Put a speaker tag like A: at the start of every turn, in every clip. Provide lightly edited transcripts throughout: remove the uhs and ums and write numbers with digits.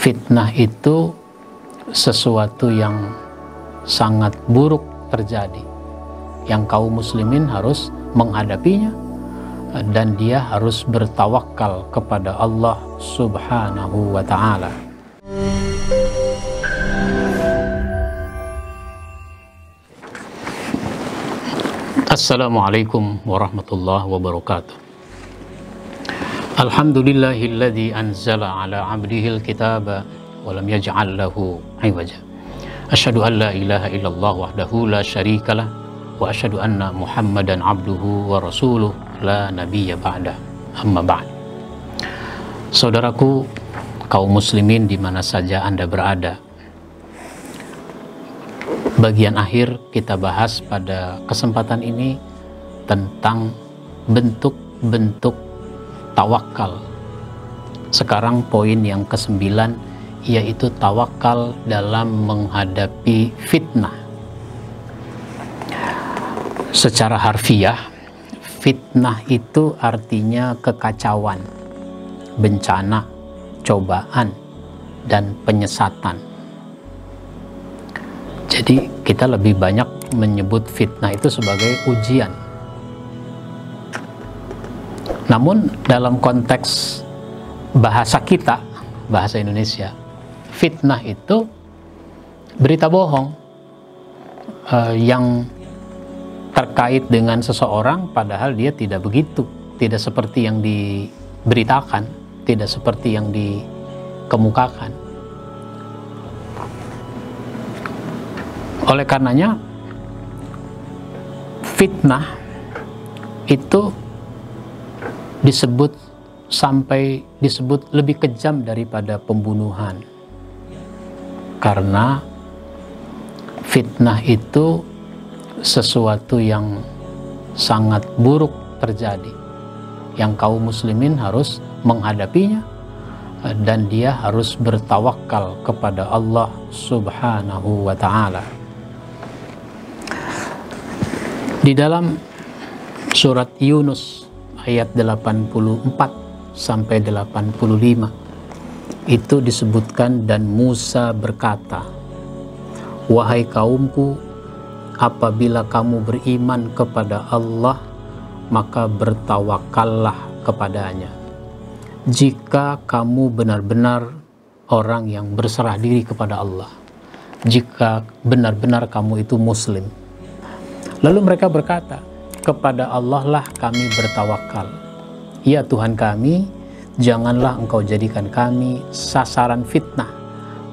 A: fitnah itu sesuatu yang sangat buruk terjadi, yang kaum muslimin harus menghadapinya, dan dia harus bertawakal kepada Allah Subhanahu wa ta'ala. Assalamualaikum warahmatullahi wabarakatuh. Alhamdulillahilladzi anzala ala abdihil kitaba wa lam yaj'al lahu 'iwaja. Asyhadu an la ilaha illallah wahdahu la syarikalah wa asyhadu anna Muhammadan abduhu wa rasuluh la nabiyya ba'da. Amma ba'd. Saudaraku kaum muslimin di mana saja Anda berada, bagian akhir kita bahas pada kesempatan ini tentang bentuk-bentuk tawakal. Sekarang poin yang ke-9, yaitu tawakal dalam menghadapi fitnah. Secara harfiah, fitnah itu artinya kekacauan, bencana, cobaan, dan penyesatan. Jadi kita lebih banyak menyebut fitnah itu sebagai ujian. Namun dalam konteks bahasa kita, bahasa Indonesia, fitnah itu berita bohong yang terkait dengan seseorang padahal dia tidak begitu, tidak seperti yang diberitakan, tidak seperti yang dikemukakan. Oleh karenanya, fitnah itu disebut lebih kejam daripada pembunuhan. Karena fitnah itu sesuatu yang sangat buruk terjadi, yang kaum muslimin harus menghadapinya, dan dia harus bertawakal kepada Allah Subhanahu wa ta'ala. Di dalam surat Yunus ayat 84 sampai 85 itu disebutkan, dan Musa berkata, "Wahai kaumku, apabila kamu beriman kepada Allah, maka bertawakallah kepadanya. Jika kamu benar-benar orang yang berserah diri kepada Allah, jika benar-benar kamu itu muslim." Lalu mereka berkata, "Kepada Allah lah kami bertawakal. Ya Tuhan kami, janganlah Engkau jadikan kami sasaran fitnah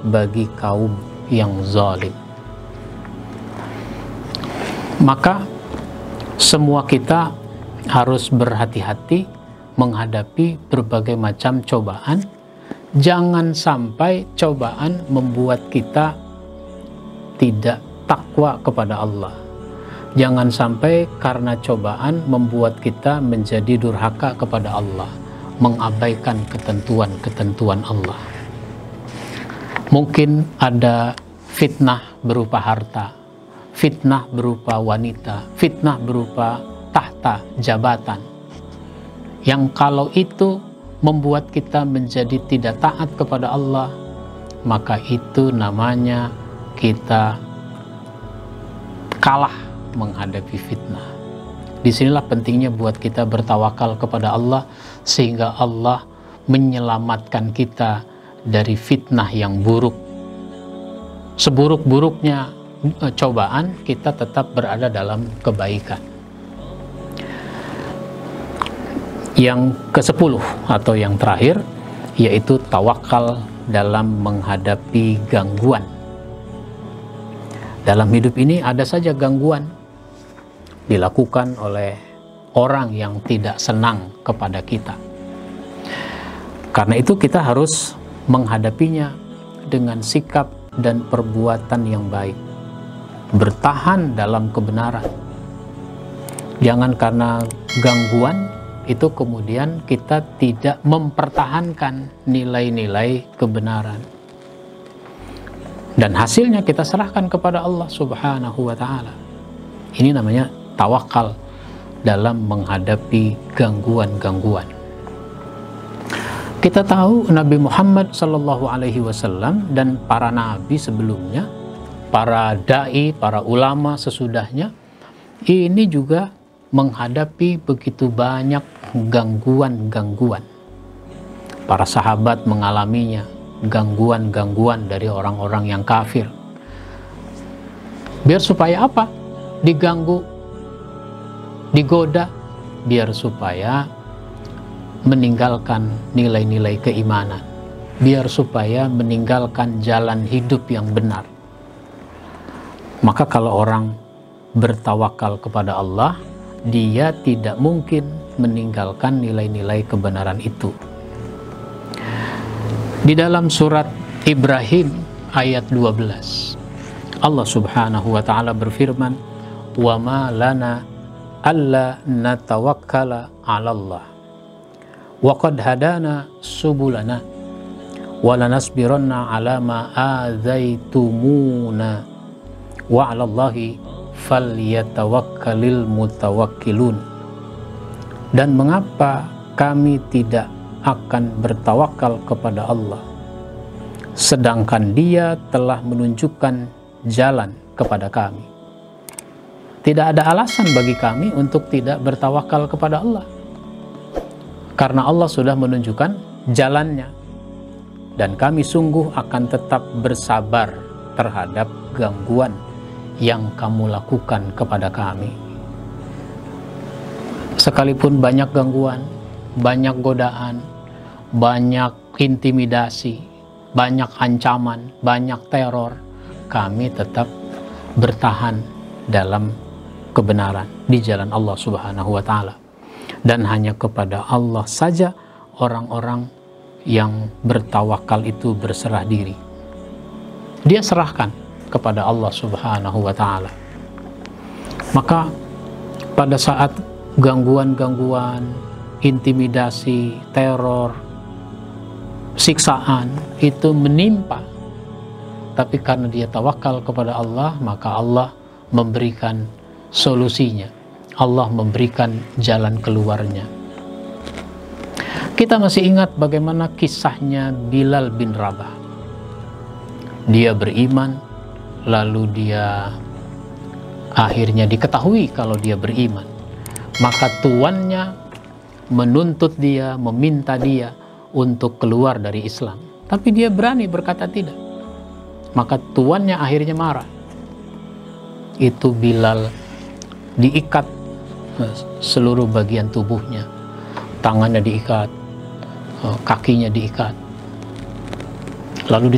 A: bagi kaum yang zalim." Maka semua kita harus berhati-hati menghadapi berbagai macam cobaan. Jangan sampai cobaan membuat kita tidak takwa kepada Allah. Jangan sampai karena cobaan membuat kita menjadi durhaka kepada Allah, mengabaikan ketentuan-ketentuan Allah. Mungkin ada fitnah berupa harta, fitnah berupa wanita, fitnah berupa tahta, jabatan, yang kalau itu membuat kita menjadi tidak taat kepada Allah, maka itu namanya kita kalah menghadapi fitnah. Disinilah pentingnya buat kita bertawakal kepada Allah, sehingga Allah menyelamatkan kita dari fitnah yang buruk. Seburuk-buruknya cobaan, kita tetap berada dalam kebaikan. Yang ke-10 atau yang terakhir, yaitu tawakal dalam menghadapi gangguan. Dalam hidup ini ada saja gangguan dilakukan oleh orang yang tidak senang kepada kita. Karena itu kita harus menghadapinya dengan sikap dan perbuatan yang baik. Bertahan dalam kebenaran. Jangan karena gangguan itu kemudian kita tidak mempertahankan nilai-nilai kebenaran. Dan hasilnya kita serahkan kepada Allah Subhanahu wa ta'ala. Ini namanya tawakal dalam menghadapi gangguan-gangguan. Kita tahu Nabi Muhammad SAW dan para nabi sebelumnya, para dai, para ulama sesudahnya, ini juga menghadapi begitu banyak gangguan-gangguan. Para sahabat mengalaminya, gangguan-gangguan dari orang-orang yang kafir. Biar supaya apa? Diganggu, digoda, biar supaya meninggalkan nilai-nilai keimanan, biar supaya meninggalkan jalan hidup yang benar. Maka kalau orang bertawakal kepada Allah, dia tidak mungkin meninggalkan nilai-nilai kebenaran itu. Di dalam surat Ibrahim ayat 12, Allah Subhanahu wa taala berfirman, "Wa ma lana alla natawakkala 'ala Allah wa qad hadana subulana wa lanasbiranna 'ala ma adzaitumuna wa 'ala Allahi falyatawakkalil mutawakkilun." Dan mengapa kami tidak akan bertawakal kepada Allah sedangkan Dia telah menunjukkan jalan kepada kami? Tidak ada alasan bagi kami untuk tidak bertawakal kepada Allah, karena Allah sudah menunjukkan jalannya, dan kami sungguh akan tetap bersabar terhadap gangguan yang kamu lakukan kepada kami. Sekalipun banyak gangguan, banyak godaan, banyak intimidasi, banyak ancaman, banyak teror, kami tetap bertahan dalam kebenaran di jalan Allah Subhanahu wa taala. Dan hanya kepada Allah saja orang-orang yang bertawakal itu berserah diri. Dia serahkan kepada Allah Subhanahu wa taala. Maka pada saat gangguan-gangguan, intimidasi, teror, siksaan itu menimpa, tapi karena dia tawakal kepada Allah, maka Allah memberikan solusinya, Allah memberikan jalan keluarnya. Kita masih ingat bagaimana kisahnya Bilal bin Rabah. Dia beriman, lalu dia akhirnya diketahui kalau dia beriman. Maka tuannya menuntut dia, meminta dia untuk keluar dari Islam. Tapi dia berani berkata tidak. Maka tuannya akhirnya marah. Itu Bilal diikat seluruh bagian tubuhnya. Tangannya diikat, kakinya diikat. Lalu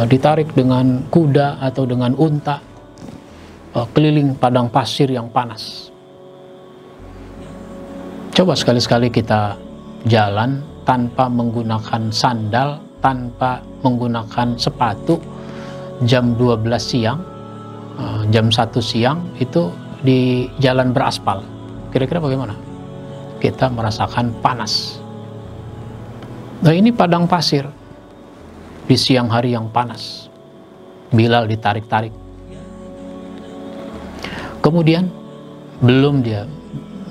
A: ditarik dengan kuda atau dengan unta keliling padang pasir yang panas. Coba sekali-sekali kita jalan tanpa menggunakan sandal, tanpa menggunakan sepatu, jam 12 siang, jam 1 siang itu di jalan beraspal. Kira-kira bagaimana? Kita merasakan panas. Nah, ini padang pasir di siang hari yang panas. Bilal ditarik-tarik. Kemudian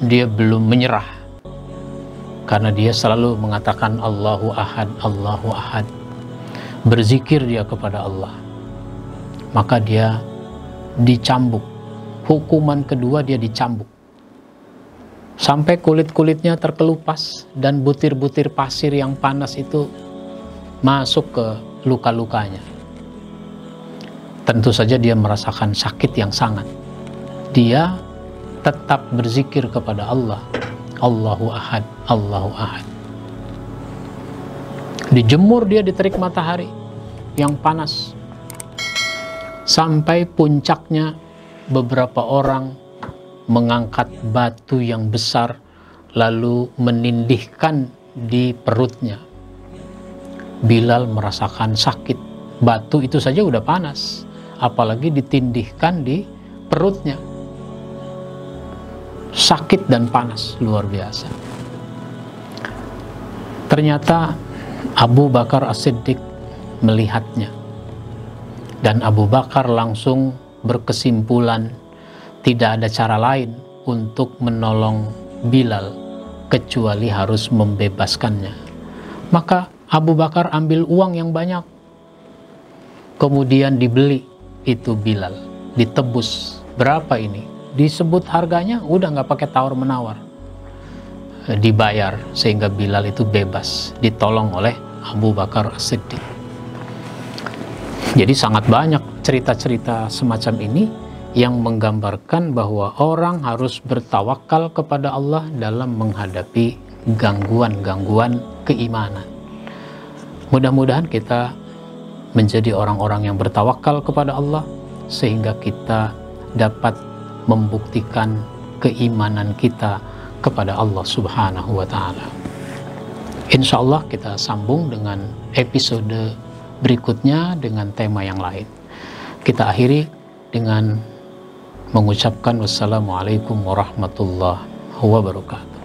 A: dia belum menyerah, karena dia selalu mengatakan Allahu Ahad, Allahu Ahad. Berzikir dia kepada Allah. Maka dia dicambuk. Hukuman kedua dia dicambuk. Sampai kulit-kulitnya terkelupas dan butir-butir pasir yang panas itu masuk ke luka-lukanya. Tentu saja dia merasakan sakit yang sangat. Dia tetap berzikir kepada Allah. Allahu Ahad, Allahu Ahad. Dijemur dia di terik matahari yang panas. Sampai puncaknya beberapa orang mengangkat batu yang besar lalu menindihkan di perutnya. Bilal merasakan sakit. Batu itu saja udah panas, apalagi ditindihkan di perutnya. Sakit dan panas luar biasa. Ternyata Abu Bakar As-Siddiq melihatnya, dan Abu Bakar langsung berkesimpulan tidak ada cara lain untuk menolong Bilal kecuali harus membebaskannya. Maka Abu Bakar ambil uang yang banyak, kemudian dibeli itu Bilal, ditebus. Berapa ini? Disebut harganya, udah nggak pakai tawar-menawar, dibayar, sehingga Bilal itu bebas, ditolong oleh Abu Bakar As-Siddiq. Jadi sangat banyak cerita-cerita semacam ini yang menggambarkan bahwa orang harus bertawakal kepada Allah dalam menghadapi gangguan-gangguan keimanan. Mudah-mudahan kita menjadi orang-orang yang bertawakal kepada Allah, sehingga kita dapat membuktikan keimanan kita kepada Allah Subhanahu wa Ta'ala. Insya Allah kita sambung dengan episode berikutnya dengan tema yang lain. Kita akhiri dengan mengucapkan wassalamualaikum warahmatullahi wabarakatuh.